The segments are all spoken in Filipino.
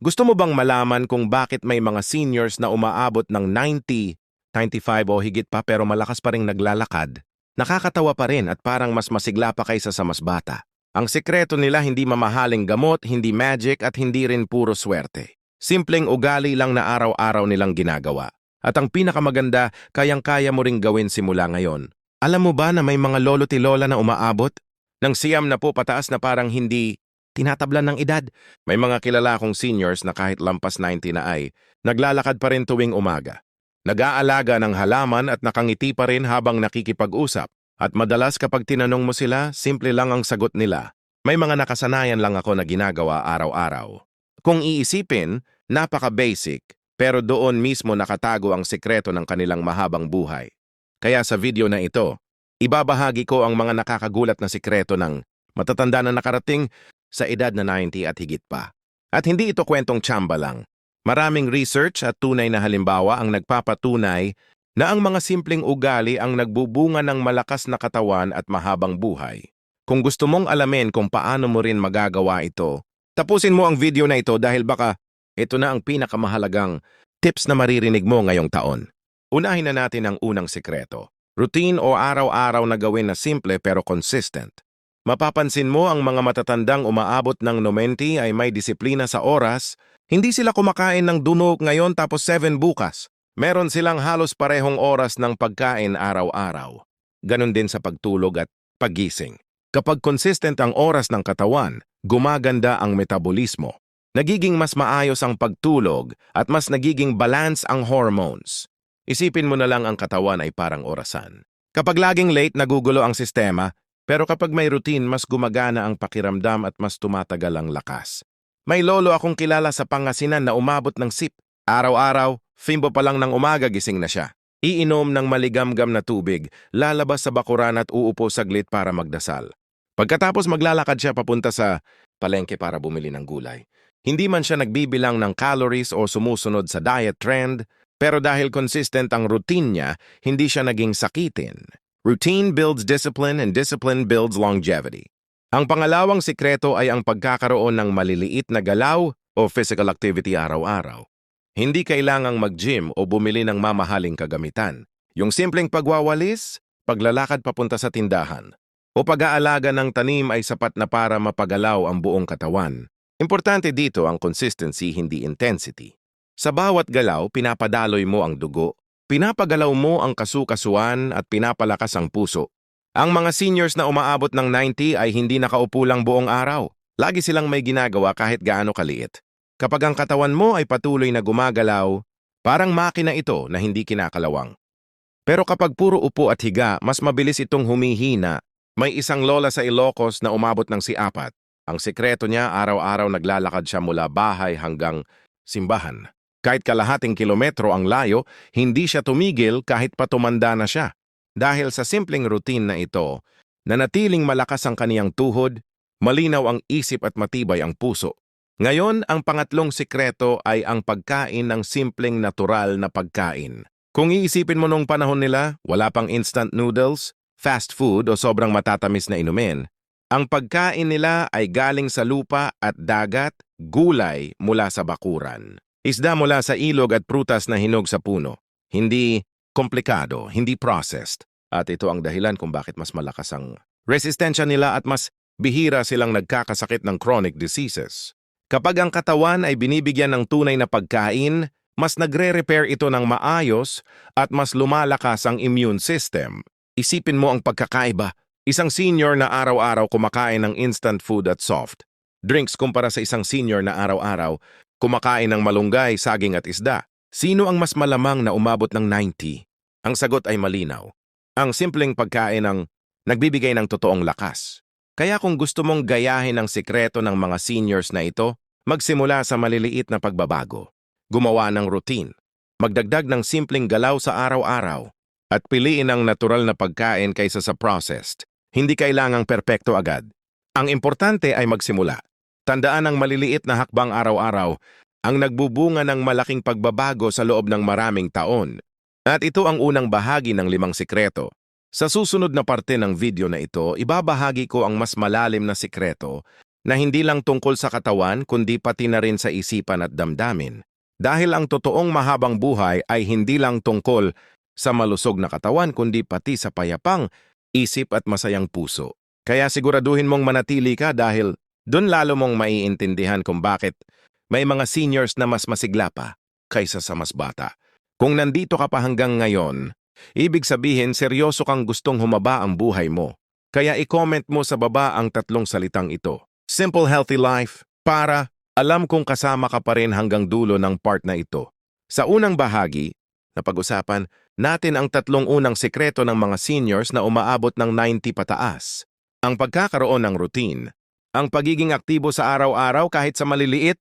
Gusto mo bang malaman kung bakit may mga seniors na umaabot ng 90, 95 o higit pa pero malakas pa ring naglalakad? Nakakatawa pa rin at parang mas masigla pa kaysa sa mas bata. Ang sekreto nila hindi mamahaling gamot, hindi magic at hindi rin puro swerte. Simpleng ugali lang na araw-araw nilang ginagawa. At ang pinakamaganda, kayang-kaya mo ring gawin simula ngayon. Alam mo ba na may mga lolo't-lola na umaabot? Nang siyam na po pataas na parang hindi tinatablan ng edad. May mga kilala akong seniors na kahit lampas 90 na ay naglalakad pa rin tuwing umaga. Nag-aalaga ng halaman at nakangiti pa rin habang nakikipag-usap. At madalas kapag tinanong mo sila, simple lang ang sagot nila. May mga nakasanayan lang ako na ginagawa araw-araw. Kung iisipin, napaka-basic, pero doon mismo nakatago ang sikreto ng kanilang mahabang buhay. Kaya sa video na ito, ibabahagi ko ang mga nakakagulat na sikreto ng matatanda na nakarating sa edad na 90 at higit pa. At hindi ito kwentong tsamba lang. Maraming research at tunay na halimbawa ang nagpapatunay na ang mga simpleng ugali ang nagbubunga ng malakas na katawan at mahabang buhay. Kung gusto mong alamin kung paano mo rin magagawa ito, tapusin mo ang video na ito dahil baka ito na ang pinakamahalagang tips na maririnig mo ngayong taon. Unahin na natin ang unang sikreto. Routine o araw-araw na gawin na simple pero consistent. Mapapansin mo ang mga matatandang umaabot ng 90 ay may disiplina sa oras. Hindi sila kumakain ng dunok ngayon tapos 7 bukas. Meron silang halos parehong oras ng pagkain araw-araw. Ganon din sa pagtulog at paggising. Kapag consistent ang oras ng katawan, gumaganda ang metabolismo. Nagiging mas maayos ang pagtulog at mas nagiging balance ang hormones. Isipin mo na lang ang katawan ay parang orasan. Kapag laging late, nagugulo ang sistema, pero kapag may routine, mas gumagana ang pakiramdam at mas tumatagal ang lakas. May lolo akong kilala sa Pangasinan na umabot ng sip. Araw-araw, fimbo pa lang ng umaga gising na siya. Iinom ng maligamgam na tubig, lalabas sa bakuran at uupo saglit para magdasal. Pagkatapos maglalakad siya papunta sa palengke para bumili ng gulay. Hindi man siya nagbibilang ng calories o sumusunod sa diet trend, pero dahil consistent ang routine niya, hindi siya naging sakitin. Routine builds discipline and discipline builds longevity. Ang pangalawang sikreto ay ang pagkakaroon ng maliliit na galaw o physical activity araw-araw. Hindi kailangang mag-gym o bumili ng mamahaling kagamitan. Yung simpleng pagwawalis, paglalakad papunta sa tindahan, o pag-aalaga ng tanim ay sapat na para mapagalaw ang buong katawan. Importante dito ang consistency, hindi intensity. Sa bawat galaw, pinapadaloy mo ang dugo, pinapagalaw mo ang kasukasuan at pinapalakas ang puso. Ang mga seniors na umaabot ng 90 ay hindi nakaupo lang buong araw. Lagi silang may ginagawa kahit gaano kaliit. Kapag ang katawan mo ay patuloy na gumagalaw, parang makina ito na hindi kinakalawang. Pero kapag puro upo at higa, mas mabilis itong humihina. May isang lola sa Ilocos na umabot ng si-4. Ang sekreto niya, araw-araw naglalakad siya mula bahay hanggang simbahan. Kahit kalahating kilometro ang layo, hindi siya tumigil kahit pa tumanda na siya. Dahil sa simpleng routine na ito, nanatiling malakas ang kaniyang tuhod, malinaw ang isip at matibay ang puso. Ngayon, ang pangatlong sikreto ay ang pagkain ng simpleng natural na pagkain. Kung iisipin mo nung panahon nila, wala pang instant noodles, fast food o sobrang matatamis na inumin. Ang pagkain nila ay galing sa lupa at dagat, gulay mula sa bakuran. Isda mula sa ilog at prutas na hinog sa puno. Hindi komplikado, hindi processed. At ito ang dahilan kung bakit mas malakas ang resistensya nila at mas bihira silang nagkakasakit ng chronic diseases. Kapag ang katawan ay binibigyan ng tunay na pagkain, mas nagre-repair ito ng maayos at mas lumalakas ang immune system. Isipin mo ang pagkakaiba. Isang senior na araw-araw kumakain ng instant food at soft drinks kumpara sa isang senior na araw-araw kumakain ng malunggay, saging at isda. Sino ang mas malamang na umabot ng 90? Ang sagot ay malinaw. Ang simpleng pagkain ang nagbibigay ng totoong lakas. Kaya kung gusto mong gayahin ang sikreto ng mga seniors na ito, magsimula sa maliliit na pagbabago. Gumawa ng routine. Magdagdag ng simpleng galaw sa araw-araw. At piliin ang natural na pagkain kaysa sa processed. Hindi kailangang perpekto agad. Ang importante ay magsimula. Tandaan ang maliliit na hakbang araw-araw ang nagbubunga ng malaking pagbabago sa loob ng maraming taon. At ito ang unang bahagi ng 5 sikreto. Sa susunod na parte ng video na ito, ibabahagi ko ang mas malalim na sikreto na hindi lang tungkol sa katawan kundi pati na rin sa isipan at damdamin. Dahil ang totoong mahabang buhay ay hindi lang tungkol sa malusog na katawan kundi pati sa payapang isip at masayang puso. Kaya siguraduhin mong manatili ka dahil doon lalo mong maiintindihan kung bakit may mga seniors na mas masigla pa kaysa sa mas bata. Kung nandito ka pa hanggang ngayon, ibig sabihin seryoso kang gustong humaba ang buhay mo. Kaya i-comment mo sa baba ang 3 salitang ito. Simple Healthy Life para alam kong kasama ka pa rin hanggang dulo ng part na ito. Sa unang bahagi, napag-usapan natin ang 3 unang sikreto ng mga seniors na umaabot ng 90 pataas. Ang pagkakaroon ng routine, ang pagiging aktibo sa araw-araw kahit sa maliliit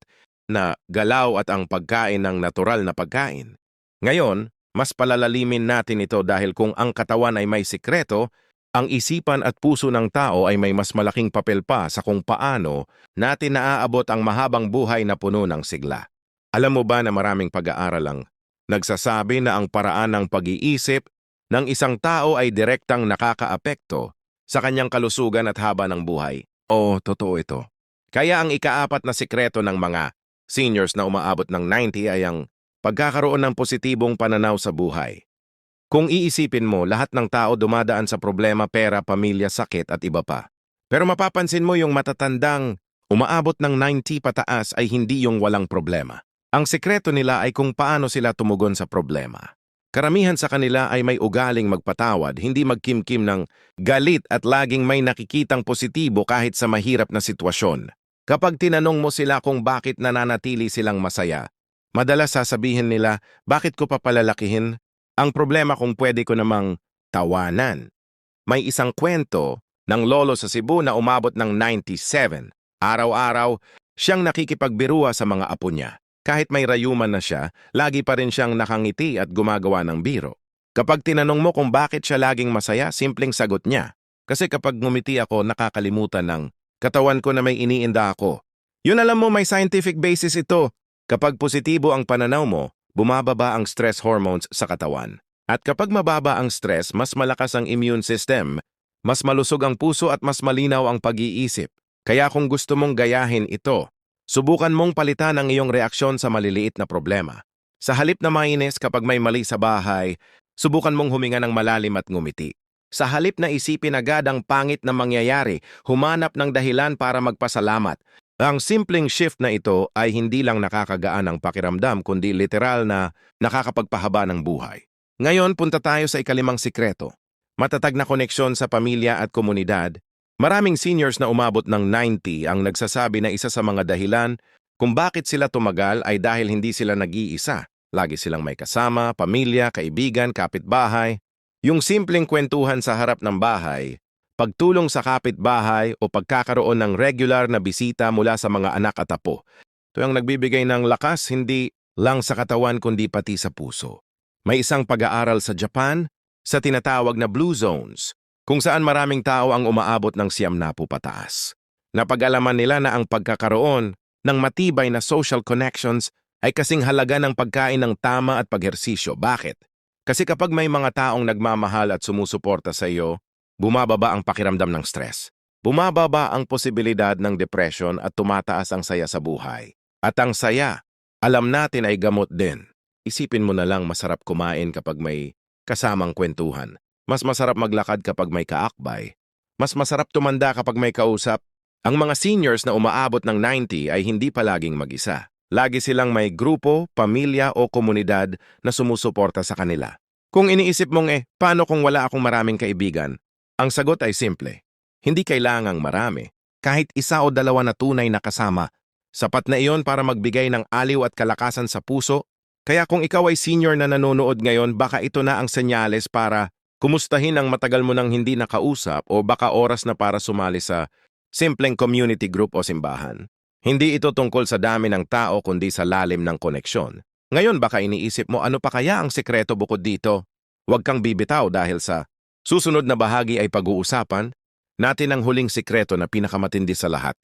na galaw at ang pagkain ng natural na pagkain. Ngayon, mas palalalimin natin ito dahil kung ang katawan ay may sikreto, ang isipan at puso ng tao ay may mas malaking papel pa sa kung paano natin naaabot ang mahabang buhay na puno ng sigla. Alam mo ba na maraming pag-aaral ang nagsasabi na ang paraan ng pag-iisip ng isang tao ay direktang nakakaapekto sa kanyang kalusugan at haba ng buhay? Oo, totoo ito. Kaya ang ika-4 na sikreto ng mga seniors na umaabot ng 90 ay ang pagkakaroon ng positibong pananaw sa buhay. Kung iisipin mo, lahat ng tao dumadaan sa problema, pera, pamilya, sakit at iba pa. Pero mapapansin mo yung matatandang umaabot ng 90 pataas ay hindi yung walang problema. Ang sikreto nila ay kung paano sila tumugon sa problema. Karamihan sa kanila ay may ugaling magpatawad, hindi magkimkim ng galit at laging may nakikitang positibo kahit sa mahirap na sitwasyon. Kapag tinanong mo sila kung bakit nananatili silang masaya, madalas sasabihin nila, bakit ko papalalakihin? Ang problema kung pwede ko namang tawanan. May isang kwento ng lolo sa Cebu na umabot ng 97. Araw-araw, siyang nakikipagbiruwa sa mga apo niya. Kahit may rayuman na siya, lagi pa rin siyang nakangiti at gumagawa ng biro. Kapag tinanong mo kung bakit siya laging masaya, simpleng sagot niya. Kasi kapag ngumiti ako, nakakalimutan ng katawan ko na may iniinda ako. Yun alam mo, may scientific basis ito. Kapag positibo ang pananaw mo, bumababa ang stress hormones sa katawan. At kapag mababa ang stress, mas malakas ang immune system, mas malusog ang puso at mas malinaw ang pag-iisip. Kaya kung gusto mong gayahin ito, subukan mong palitan ang iyong reaksyon sa maliliit na problema. Sa halip na mainis kapag may mali sa bahay, subukan mong huminga ng malalim at ngumiti. Sa halip na isipin agad ang pangit na mangyayari, humanap ng dahilan para magpasalamat. Ang simpleng shift na ito ay hindi lang nakakagaan ang pakiramdam kundi literal na nakakapagpahaba ng buhay. Ngayon, punta tayo sa ika-5 sikreto. Matatag na koneksyon sa pamilya at komunidad. Maraming seniors na umabot ng 90 ang nagsasabi na isa sa mga dahilan kung bakit sila tumagal ay dahil hindi sila nag-iisa. Lagi silang may kasama, pamilya, kaibigan, kapitbahay. Yung simpleng kwentuhan sa harap ng bahay, pagtulong sa kapitbahay o pagkakaroon ng regular na bisita mula sa mga anak at apo. Ito ang nagbibigay ng lakas hindi lang sa katawan kundi pati sa puso. May isang pag-aaral sa Japan sa tinatawag na Blue Zones, kung saan maraming tao ang umaabot ng 90 pataas. Napag-alaman nila na ang pagkakaroon ng matibay na social connections ay kasing halaga ng pagkain ng tama at paghersisyo. Bakit? Kasi kapag may mga taong nagmamahal at sumusuporta sa iyo, bumababa ang pakiramdam ng stress. Bumababa ang posibilidad ng depression at tumataas ang saya sa buhay. At ang saya, alam natin ay gamot din. Isipin mo na lang masarap kumain kapag may kasamang kwentuhan. Mas masarap maglakad kapag may kaakbay. Mas masarap tumanda kapag may kausap. Ang mga seniors na umaabot ng 90 ay hindi palaging mag-isa. Lagi silang may grupo, pamilya o komunidad na sumusuporta sa kanila. Kung iniisip mong paano kung wala akong maraming kaibigan? Ang sagot ay simple. Hindi kailangang marami. Kahit 1 o 2 na tunay na kasama, sapat na iyon para magbigay ng aliw at kalakasan sa puso. Kaya kung ikaw ay senior na nanonood ngayon, baka ito na ang senyales para kumustahin ang matagal mo nang hindi nakausap o baka oras na para sumali sa simpleng community group o simbahan. Hindi ito tungkol sa dami ng tao kundi sa lalim ng koneksyon. Ngayon baka iniisip mo ano pa kaya ang sekreto bukod dito? Huwag kang bibitaw dahil sa susunod na bahagi ay pag-uusapan natin ang huling sikreto na pinakamatindi sa lahat.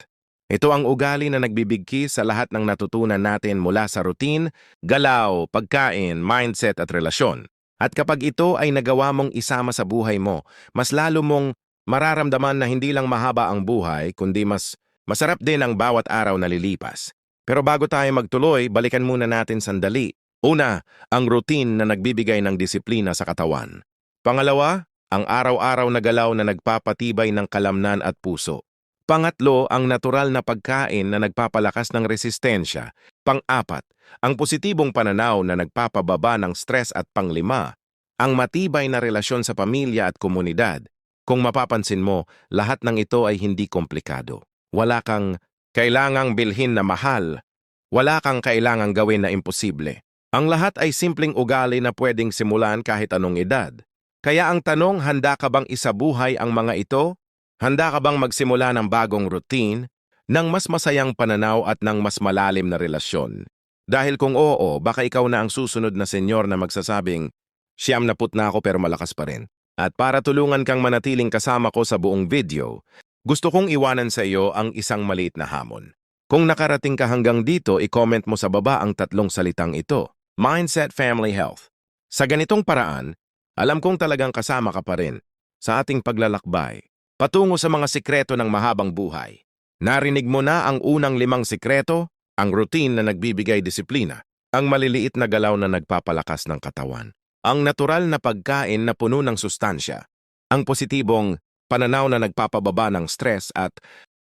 Ito ang ugali na nagbibigki sa lahat ng natutunan natin mula sa routine, galaw, pagkain, mindset at relasyon. At kapag ito ay nagawa mong isama sa buhay mo, mas lalo mong mararamdaman na hindi lang mahaba ang buhay, kundi mas Masarap din ang bawat araw na lilipas. Pero bago tayo magtuloy, balikan muna natin sandali. Una, ang routine na nagbibigay ng disiplina sa katawan. Pangalawa, ang araw-araw na galaw na nagpapatibay ng kalamnan at puso. Pangatlo, ang natural na pagkain na nagpapalakas ng resistensya. Pang-apat, ang positibong pananaw na nagpapababa ng stress at panglima, ang matibay na relasyon sa pamilya at komunidad. Kung mapapansin mo, lahat ng ito ay hindi komplikado. Wala kang kailangang bilhin na mahal. Wala kang kailangang gawin na imposible. Ang lahat ay simpleng ugali na pwedeng simulan kahit anong edad. Kaya ang tanong, handa ka bang isabuhay ang mga ito? Handa ka bang magsimula ng bagong routine, ng mas masayang pananaw at ng mas malalim na relasyon? Dahil kung oo, baka ikaw na ang susunod na senyor na magsasabing, "Siyam na put na ako pero malakas pa rin." At para tulungan kang manatiling kasama ko sa buong video, gusto kong iwanan sa iyo ang isang maliit na hamon. Kung nakarating ka hanggang dito, i-comment mo sa baba ang tatlong salitang ito: Mindset, Family, Health. Sa ganitong paraan, alam kong talagang kasama ka pa rin sa ating paglalakbay patungo sa mga sikreto ng mahabang buhay. Narinig mo na ang unang 5 sikreto, ang routine na nagbibigay disiplina, ang maliliit na galaw na nagpapalakas ng katawan, ang natural na pagkain na puno ng sustansya, ang positibong pananaw na nagpapababa ng stress at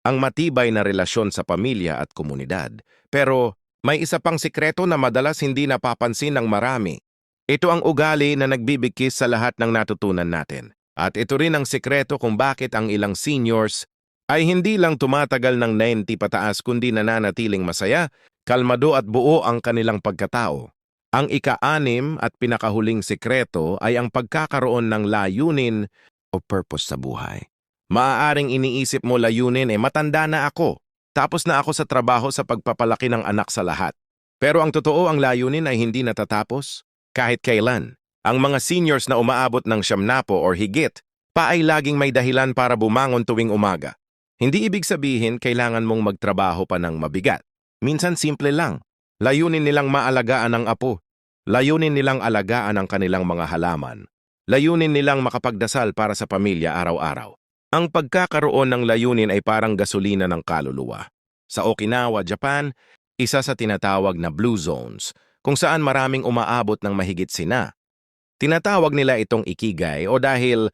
ang matibay na relasyon sa pamilya at komunidad. Pero may isa pang sikreto na madalas hindi napapansin ng marami. Ito ang ugali na nagbibigkis sa lahat ng natutunan natin. At ito rin ang sikreto kung bakit ang ilang seniors ay hindi lang tumatagal ng 90 pataas kundi nananatiling masaya, kalmado at buo ang kanilang pagkatao. Ang ika-6 at pinakahuling sikreto ay ang pagkakaroon ng layunin o purpose sa buhay. Maaaring iniisip mo layunin matanda na ako, tapos na ako sa trabaho sa pagpapalaki ng anak sa lahat. Pero ang totoo, ang layunin ay hindi natatapos kahit kailan. Ang mga seniors na umaabot ng 70 or higit pa ay laging may dahilan para bumangon tuwing umaga. Hindi ibig sabihin kailangan mong magtrabaho pa ng mabigat. Minsan simple lang. Layunin nilang maalagaan ang apo. Layunin nilang alagaan ang kanilang mga halaman. Layunin nilang makapagdasal para sa pamilya araw-araw. Ang pagkakaroon ng layunin ay parang gasolina ng kaluluwa. Sa Okinawa, Japan, isa sa tinatawag na Blue Zones, kung saan maraming umaabot ng mahigit sina. Tinatawag nila itong ikigai o dahil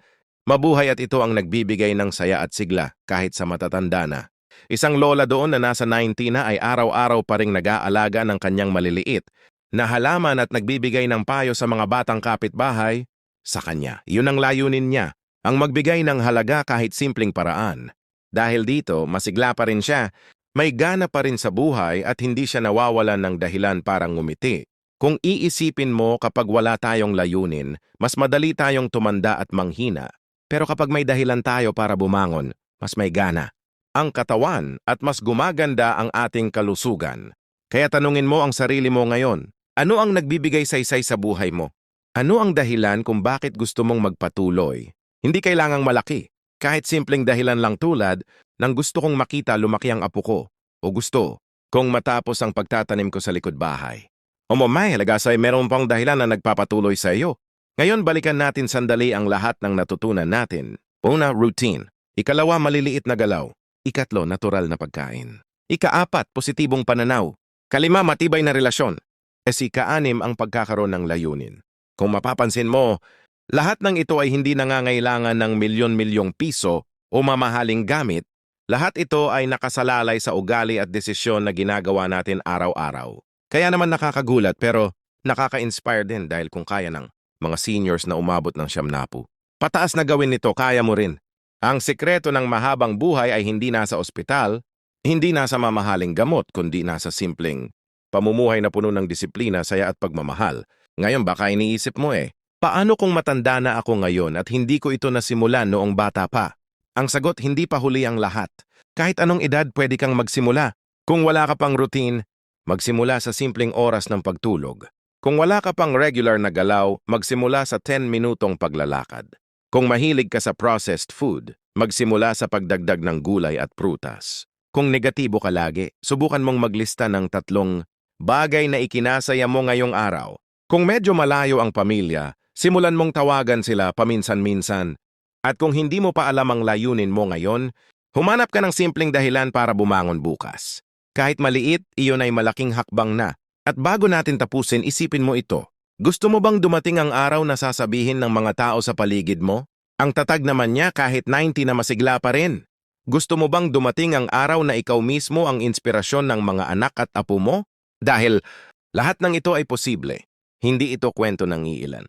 mabuhay at ito ang nagbibigay ng saya at sigla kahit sa matatanda na. Isang lola doon na nasa 90 na ay araw-araw pa ring nag-aalaga ng kanyang maliliit na halaman at nagbibigay ng payo sa mga batang kapitbahay sa kanya. Yun ang layunin niya, ang magbigay ng halaga kahit simpleng paraan. Dahil dito, masigla pa rin siya, may gana pa rin sa buhay at hindi siya nawawalan ng dahilan para ngumiti. Kung iisipin mo, kapag wala tayong layunin, mas madali tayong tumanda at manghina. Pero kapag may dahilan tayo para bumangon, mas may gana ang katawan at mas gumaganda ang ating kalusugan. Kaya tanungin mo ang sarili mo ngayon, ano ang nagbibigay saysay sa buhay mo? Ano ang dahilan kung bakit gusto mong magpatuloy? Hindi kailangang malaki. Kahit simpleng dahilan lang tulad ng gusto kong makita lumaki ang apo ko o gusto kong matapos ang pagtatanim ko sa likod bahay. O mamay, lagasay meron pang dahilan na nagpapatuloy sa iyo. Ngayon, balikan natin sandali ang lahat ng natutunan natin. Una, routine. Ikalawa, maliliit na galaw. Ikatlo, natural na pagkain. Ika-4, positibong pananaw. Kalima, matibay na relasyon. Ika-6, ang pagkakaroon ng layunin. Kung mapapansin mo, lahat ng ito ay hindi nangangailangan ng milyon-milyong piso o mamahaling gamit. Lahat ito ay nakasalalay sa ugali at desisyon na ginagawa natin araw-araw. Kaya naman nakakagulat pero nakaka-inspire din dahil kung kaya ng mga seniors na umabot ng 70. Pataas na gawin nito, kaya mo rin. Ang sikreto ng mahabang buhay ay hindi nasa ospital, hindi nasa mamahaling gamot, kundi nasa simpleng pamumuhay na puno ng disiplina, saya at pagmamahal. Ngayon baka iniisip mo paano kung matanda na ako ngayon at hindi ko ito nasimulan noong bata pa? Ang sagot, hindi pa huli ang lahat. Kahit anong edad pwede kang magsimula. Kung wala ka pang routine, magsimula sa simpleng oras ng pagtulog. Kung wala ka pang regular na galaw, magsimula sa 10 minutong paglalakad. Kung mahilig ka sa processed food, magsimula sa pagdagdag ng gulay at prutas. Kung negatibo ka lagi, subukan mong maglista ng 3 bagay na ikinasaya mo ngayong araw. Kung medyo malayo ang pamilya, simulan mong tawagan sila paminsan-minsan. At kung hindi mo pa alam ang layunin mo ngayon, Humanap ka ng simpleng dahilan para bumangon bukas. Kahit maliit, iyon ay malaking hakbang na. At bago natin tapusin, isipin mo ito. Gusto mo bang dumating ang araw na sasabihin ng mga tao sa paligid mo? Ang tatag naman niya kahit 90 na masigla pa rin. Gusto mo bang dumating ang araw na ikaw mismo ang inspirasyon ng mga anak at apo mo? Dahil lahat ng ito ay posible. Hindi ito kwento ng iilan.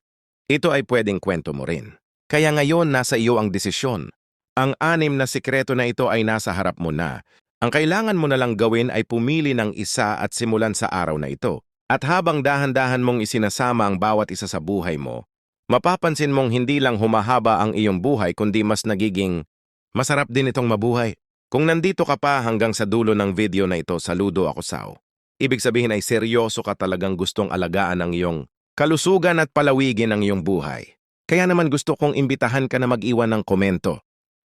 Ito ay pwedeng kwento mo rin. Kaya ngayon nasa iyo ang desisyon. Ang 6 na sikreto na ito ay nasa harap mo na. Ang kailangan mo na lang gawin ay pumili ng isa at simulan sa araw na ito. At habang dahan-dahan mong isinasama ang bawat isa sa buhay mo, mapapansin mong hindi lang humahaba ang iyong buhay kundi mas nagiging masarap din itong mabuhay. Kung nandito ka pa hanggang sa dulo ng video na ito, saludo ako sao. Ibig sabihin ay seryoso ka talagang gustong alagaan ang iyong kalusugan at palawigin ang iyong buhay. Kaya naman gusto kong imbitahan ka na mag-iwan ng komento.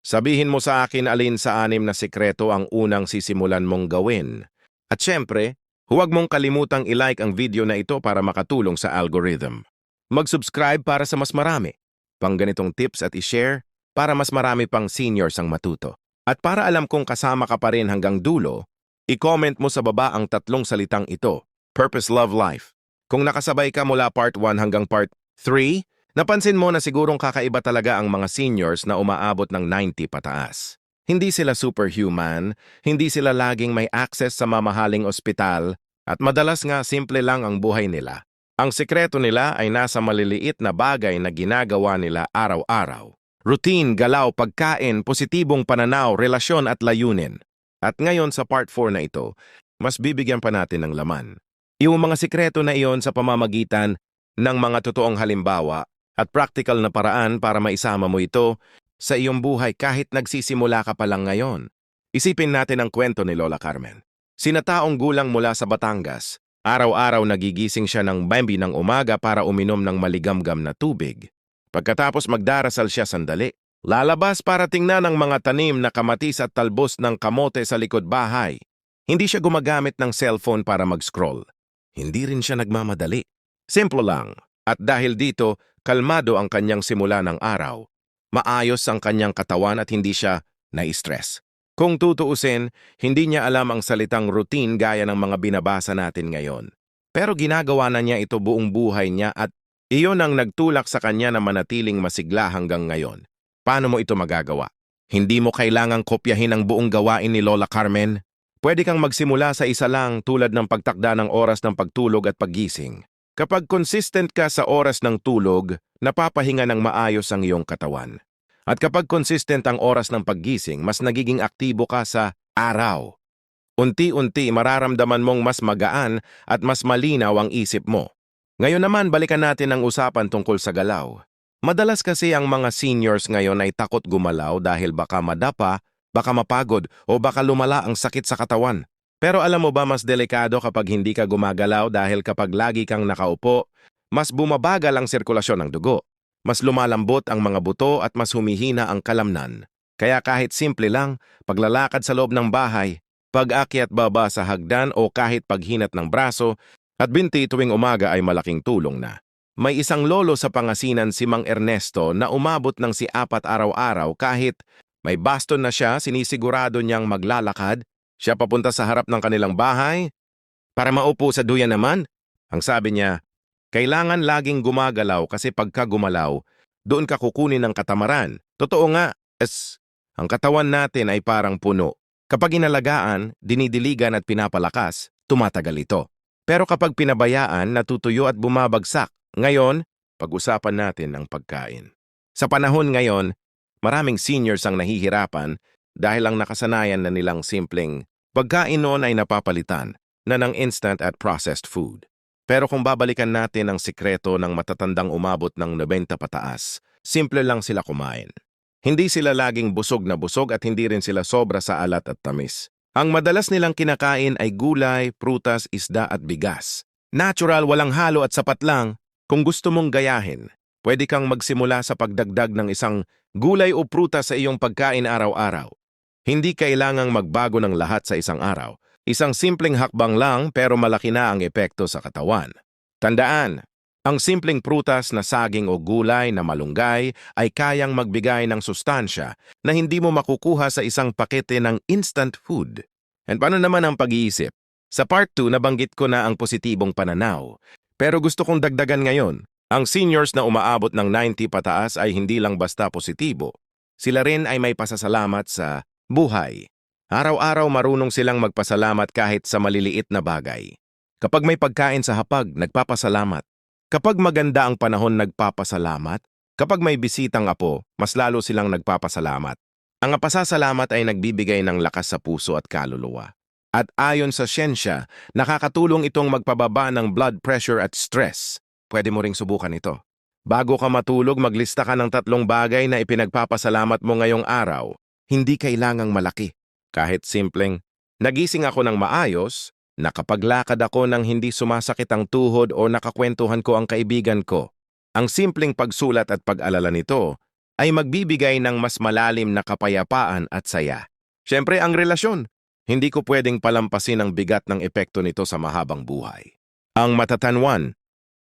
Sabihin mo sa akin alin sa 6 na sikreto ang unang sisimulan mong gawin. At syempre, huwag mong kalimutang i-like ang video na ito para makatulong sa algorithm. Mag-subscribe para sa mas marami pang ganitong tips at i-share para mas marami pang seniors ang matuto. At para alam kong kasama ka pa rin hanggang dulo, i-comment mo sa baba ang 3 salitang ito, Purpose, Love, Life. Kung nakasabay ka mula part 1 hanggang part 3, napansin mo na sigurong kakaiba talaga ang mga seniors na umaabot ng 90 pataas. Hindi sila superhuman, hindi sila laging may access sa mamahaling ospital, at madalas nga simple lang ang buhay nila. Ang sikreto nila ay nasa maliliit na bagay na ginagawa nila araw-araw. Routine, galaw, pagkain, positibong pananaw, relasyon at layunin. At ngayon sa part 4 na ito, mas bibigyan pa natin ng laman. Yung mga sikreto na iyon sa pamamagitan ng mga totoong halimbawa at practical na paraan para maisama mo ito sa iyong buhay kahit nagsisimula ka pa lang ngayon. Isipin natin ang kwento ni Lola Carmen. Sinataong gulang mula sa Batangas, araw-araw nagigising siya ng bambi ng umaga para uminom ng maligamgam na tubig. Pagkatapos magdarasal siya sandali, lalabas para tingnan ang mga tanim na kamatis at talbos ng kamote sa likod bahay. Hindi siya gumagamit ng cellphone para mag-scroll. Hindi rin siya nagmamadali. Simple lang. At dahil dito, kalmado ang kanyang simula ng araw. Maayos ang kanyang katawan at hindi siya na-stress. Kung tutuusin, hindi niya alam ang salitang routine gaya ng mga binabasa natin ngayon. Pero ginagawa na niya ito buong buhay niya at iyon ang nagtulak sa kanya na manatiling masigla hanggang ngayon. Paano mo ito magagawa? Hindi mo kailangang kopyahin ang buong gawain ni Lola Carmen. Pwede kang magsimula sa isa lang tulad ng pagtakda ng oras ng pagtulog at paggising. Kapag consistent ka sa oras ng tulog, napapahinga ng maayos ang iyong katawan. At kapag consistent ang oras ng paggising, mas nagiging aktibo ka sa araw. Unti-unti mararamdaman mong mas magaan at mas malinaw ang isip mo. Ngayon naman balikan natin ang usapan tungkol sa galaw. Madalas kasi ang mga seniors ngayon ay takot gumalaw dahil baka madapa, baka mapagod o baka lumala ang sakit sa katawan. Pero alam mo ba mas delikado kapag hindi ka gumagalaw dahil kapag lagi kang nakaupo, mas bumabagal ang sirkulasyon ng dugo. Mas lumalambot ang mga buto at mas humihina ang kalamnan. Kaya kahit simple lang, paglalakad sa loob ng bahay, pag-akyat baba sa hagdan o kahit paghinat ng braso at binti tuwing umaga ay malaking tulong na. May isang lolo sa Pangasinan si Mang Ernesto na umabot ng si 4 araw-araw kahit may baston na siya, sinisigurado niyang maglalakad. Siya papunta sa harap ng kanilang bahay para maupo sa duyan naman. Ang sabi niya, kailangan laging gumagalaw kasi pagka gumalaw, doon ka kukunin ng katamaran. Totoo nga, ang katawan natin ay parang puno. Kapag inalagaan, dinidiligan at pinapalakas, tumatagal ito. Pero kapag pinabayaan, natutuyo at bumabagsak. Ngayon, pag-usapan natin ang pagkain. Sa panahon ngayon, maraming seniors ang nahihirapan dahil ang nakasanayan na nilang simpleng pagkain noon ay napapalitan na ng instant at processed food. Pero kung babalikan natin ang sikreto ng matatandang umabot ng 90 pataas, simple lang sila kumain. Hindi sila laging busog na busog at hindi rin sila sobra sa alat at tamis. Ang madalas nilang kinakain ay gulay, prutas, isda at bigas. Natural, walang halo at sapat lang. Kung gusto mong gayahin, pwede kang magsimula sa pagdagdag ng isang gulay o prutas sa iyong pagkain araw-araw. Hindi kailangang magbago ng lahat sa isang araw. Isang simpleng hakbang lang pero malaki na ang epekto sa katawan. Tandaan, Ang simpleng prutas na saging o gulay na malunggay ay kayang magbigay ng sustansya na hindi mo makukuha sa isang pakete ng instant food. And paano naman ang pag-iisip? Sa part 2, nabanggit ko na ang positibong pananaw. Pero gusto kong dagdagan ngayon, ang seniors na umaabot ng 90 pataas ay hindi lang basta positibo. Sila rin ay may pasasalamat sa buhay. Araw-araw marunong silang magpasalamat kahit sa maliliit na bagay. Kapag may pagkain sa hapag, nagpapasalamat. Kapag maganda ang panahon, nagpapasalamat. Kapag may bisitang apo, mas lalo silang nagpapasalamat. Ang pasasalamat ay nagbibigay ng lakas sa puso at kaluluwa. At ayon sa siyensya, nakakatulong itong magpababa ng blood pressure at stress. Pwede mo ring subukan ito. Bago ka matulog, maglista ka ng 3 bagay na ipinagpapasalamat mo ngayong araw. Hindi kailangang malaki. Kahit simpleng, nagising ako ng maayos, nakapaglakad ako ng hindi sumasakit ang tuhod o nakakwentuhan ko ang kaibigan ko. Ang simpleng pagsulat at pag-alala nito ay magbibigay ng mas malalim na kapayapaan at saya. Siyempre, ang relasyon. Hindi ko pwedeng palampasin ang bigat ng epekto nito sa mahabang buhay. Ang matatanwan,